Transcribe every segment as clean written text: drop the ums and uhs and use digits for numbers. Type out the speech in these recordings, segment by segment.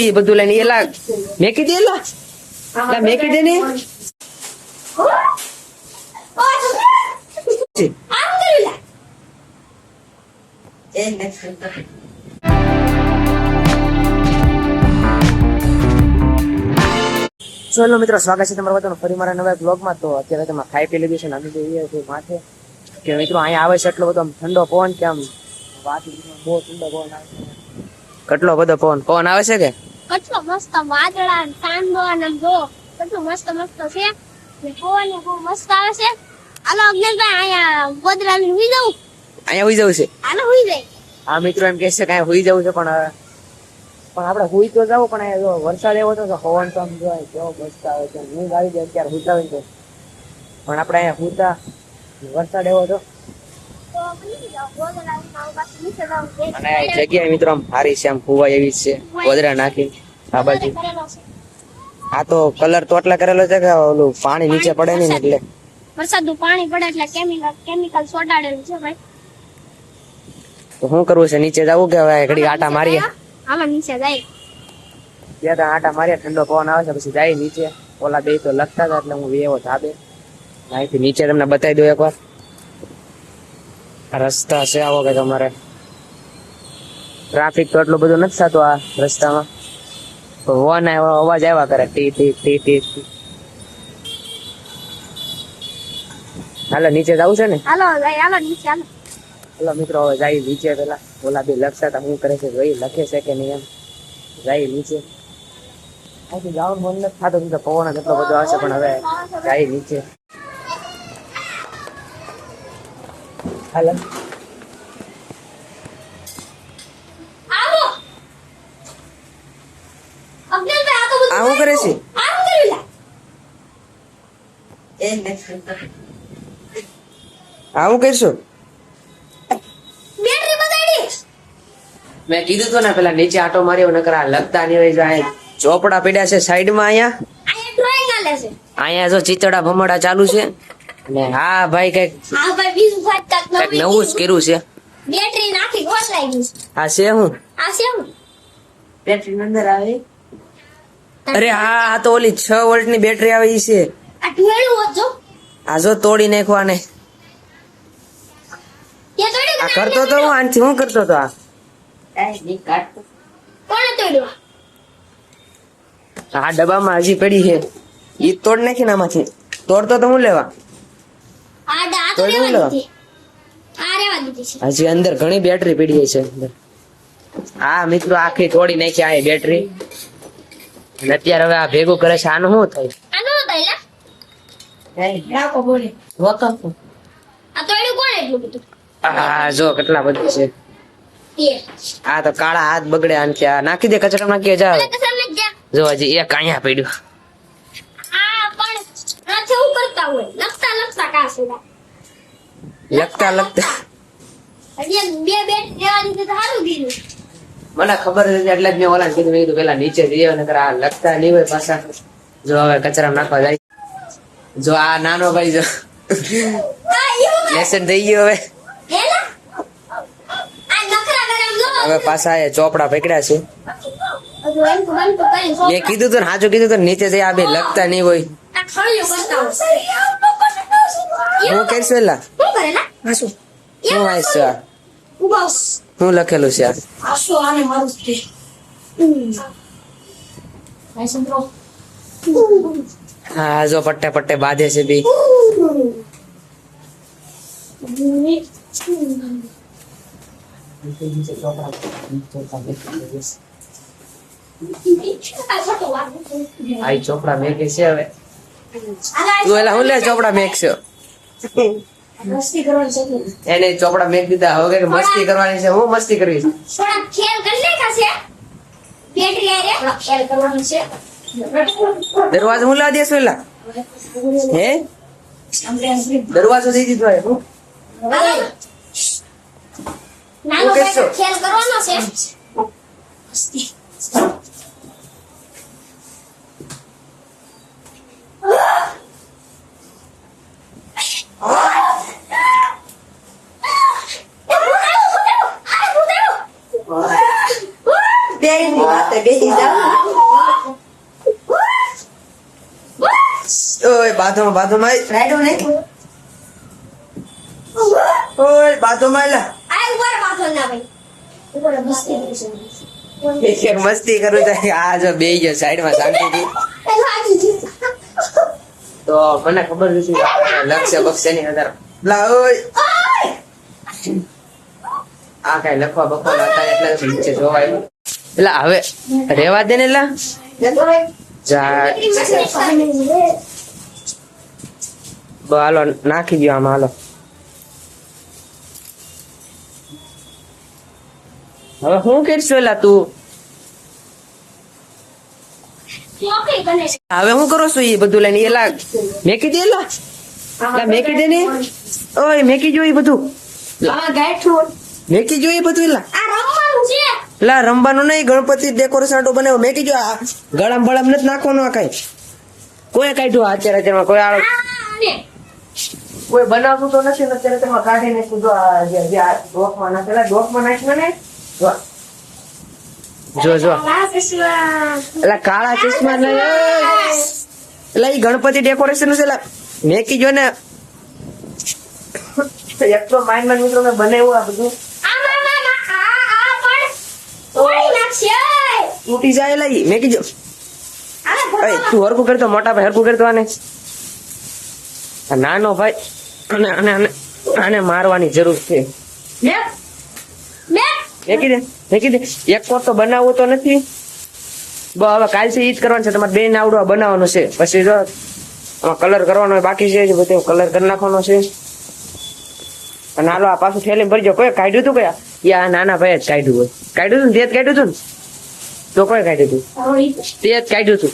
એ બધું લઈને એલા મેકી દે એલા મેકી દે ને ચલો મિત્રો, સ્વાગત છે તમારા બધાનું ફરી મારા નવા બ્લોગમાં. તો અત્યારે તમે ખાઈ પી લીધું છે ને અમે જઈએ છીએ માથે કે મિત્રો અહીંયા આવે છે એટલો બધો ઠંડો પવન કે આમ વાત બહુ ઠંડો પવન આવે છે. કેટલો બધો પવન આવે છે કે કેટલો મસ્ત વાદળા ઠંડો અને જો કેટલું મસ્ત છે ને પવન બહુ મસ્ત આવે છે. હાલો અગ્નેશભાઈ અહીંયા ગોદરાની હુઈ જાઉં. અહીંયા હુઈ જવું છે. હાલો હુઈ જાય. હા મિત્રો એમ કહે છે કે અહીંયા હુઈ જવું છે, પણ આપણે હુઈ તો જાવ પણ જો વરસાદ એવો તો પવન તો આમ જોવાય કેવો મસ્ત આવે છે. હું આવી જાય અત્યારે હુતા હોય તો, પણ આપણે અહીંયા હુતા વરસાદ એવો હતો અને જગ્યા મિત્રો આમ સારી છે, આમ ફુવાય એવી છે ગોદરા નાખી આ બાજુ. આ તો કલર તો એટલે કરેલો છે કે ઓલું પાણી નીચે પડે નહીં એટલે વરસાદનું પાણી પડે એટલે કેમિકલ સોડાડેલું છે ભાઈ. તો શું કરવું છે, નીચે જવું કે હવે ઘડી આટા મારીએ? હાલો નીચે જાય. ત્યાં આટા મારીએ, ઠંડો પવન આવે છે પછી જાય નીચે. ઓલા બે તો લખતા હતા એટલે હું વેવો ધાબે અહીંથી નીચે તમને બતાવી દઉં એકવાર. રસ્તા છે આવો કે તમારે ટ્રાફિક તો એટલું બધું નથી થતું આ રસ્તામાં. વન અવાજ આવ્યા કરે ટી ટી ટી ટી. હાલો નીચે જવું છે ને? હાલો નીચે હાલો. હાલો મિત્રો હવે જાય નીચે. પેલા ઓલા બે લખતા હતા શું કરે છે જોઈ, લખે છે કે નહીં એમ. જાય નીચે. અહીંથી જવાનું મન નથી થતું તો પવન એટલો બધો આવશે, પણ હવે જાય નીચે. હાલો આવું કરે છે. આવું કરશો? મેં કીધું તો ને પેલા નીચે આટો માર્યો નકર આ લગતા નહીં હોય. જાય ચોપડા પડ્યા છે સાઈડમાં. અહીંયા જો ચીતડા ભમડા ચાલુ છે. અને હા ભાઈ કઈક નવું જ કર્યું છે. બેટરી નાખી ગોઠવાઈ ગઈ છે. આ છે હું બેટરી અંદર આવે. અરે હા, આ તો ઓલી 6 વોલ્ટની બેટરી આવે છે. આ ઢોળ્યું હોત જો. આ જો તોડી નાખવાને. આ કરતો તો હું આનથી હું કરતો તો. કોણે તોડ્યું? આ ડબ્બામાં હજી પડી છે, ઈ તોડ નાખી ને આમાંથી. તોડતો તો હું લેવા હજી અંદર ઘણી બેટરી પડી છે અંદર. હા મિત્રો આખી તોડી નાખી આ બેટરી. અને અત્યારે હવે આ ભેગું કરે છે. આનું શું થાય? હા જો કેટલા બધું છે. આ તો કાળા હાથ બગડે આનથી. આ નાખી દે કચરા નાખી જા. જો હજી એક અહીંયા પડ્યું. લખતા મને ખબર હતી એટલે જ મેં ઓલા કીધું. મેં કીધું પેલા નીચે જઈએ નકર આ લખતા નહીં હોય પાછા. જો હવે કચરા નાખવા જાય. જો આ નાનો ભાઈ જો લેસન થઈ ગયો. હવે પાછા એ ચોપડા પકડ્યા છે. મેં કીધું તો હાચું કીધું તો નીચે જઈ આ બે લખતા નહીં હોય. હું કરીશું એલા શું વાંચ છે? શું લખેલું છે? હા જો પટ્ટે પટ્ટે બાંધે છે બી. આ ચોપડા મેકે છે. હવે તું એલા હું લે ચોપડા મેકશો? એને ચોપડા મેક દીધા. હવે કે મસ્તી કરવાની છે. હું મસ્તી કરવી છે? દરવાજો હું લા દેશો એલા? હે દરવાજો દઈ દીધો હે હું? ખેલ કરવાનો છે. બેસી જાવ. ઓય બાથોમાં રાઈડો નહીં ઓય બાથોમાં લા આ ઉપર પાછો ના ભાઈ ઉપર મસ્તી એક મસ્તી કરું તો આ જો બે ગયો સાઈડમાં શાંતિથી તો મને ખબર નથી કે આપણે લક્ષ્ય બક્ષની અંદર લા ઓય આ કઈ લખવા બખવા હતા એટલે નીચે જોવાય એટલે હવે રેવા દે ને લા જા હાલો નાખી દો આમાં હાલો હવે શું કરશું એલા તું હવે હું કરો છું એ બધું લઈને એલા મેકી દે એલા મેકી દે ને ઓય મેકી જો એ બધું મેકી જો એ બધું એલા લા રમવાનું નહીં ગણપતિ ડેકોરેશન બનાવ્યો મેકી જો આ ગળામ બળામ નથી નાખવાનું આ કઈ કોઈ કાઢ્યું અત્યારે કોઈ આ કોઈ બનાવતું તો નથી ને અત્યારે તેમાં કાઢી નાખ્યું જો આ જે ડોકમાં નાખેલા ડોકમાં નાખ્યું ને જો જો એટલે કાળા ચશ્મા ને એટલે એ ગણપતિ ડેકોરેશન નું છે એટલે મેકી જો ને એટલો માઇન્ડ માં મિત્રો મેં બનાવ્યું આ બધું તૂટી જાય એટલે મેકી જો તું હરકું કરતો મોટા ભાઈ હરકું કરતો આને નાનો ભાઈ આને મારવાની જરૂર છે મેકી દે એક કોર તો બનાવવું તો નથી હવે કાલથી ઈ જ કરવાનું છે તમારે બેન આવડવા બનાવવાનું છે પછી જો આમાં કલર કરવાનો બાકી છે બધું કલર કરી નાખવાનો છે અને હાલો આ પાછું થેલી ભરજો કોઈ કાઢ્યું તું કયા યા નાના ભાઈ જ કાઢ્યું હોય કાઢ્યું તું તે જ કાઢ્યું તું ને તો કોઈ કાઢ્યું તું તે જ કાઢ્યું તું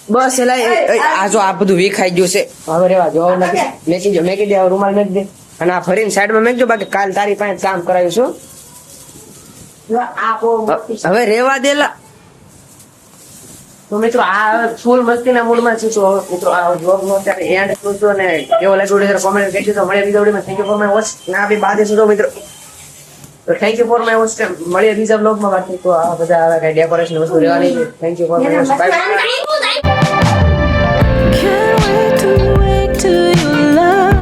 બસ એલા આ જો આ બધું વિખાઈ ગયું છે હવે રેવા જો મેકી દે રૂમાલ મેકી દે અને આ ફરીને સાઈડમાં મેકજો બાકી કાલ તારી પાસે કામ કરાવ્યું છું હવે રેવા દેલા તો મિત્રો આ ફૂલ મસ્તીના મૂડમાં છું તો મિત્રો આ બ્લોગ નો અત્યારે એન્ડ કરું છું અને કેવો લાગ્યો કોમેન્ટ કરજો તો મળે બીજા વિડીયોમાં thank you for my watch ના બી બાદ છું તો મિત્રો તો thank you for my watch મળીએ બીજા બ્લોગમાં બાકી તો આ બધા કઈ ડેકોરેશન વસ્તુ રહેવાની thank you for my watch by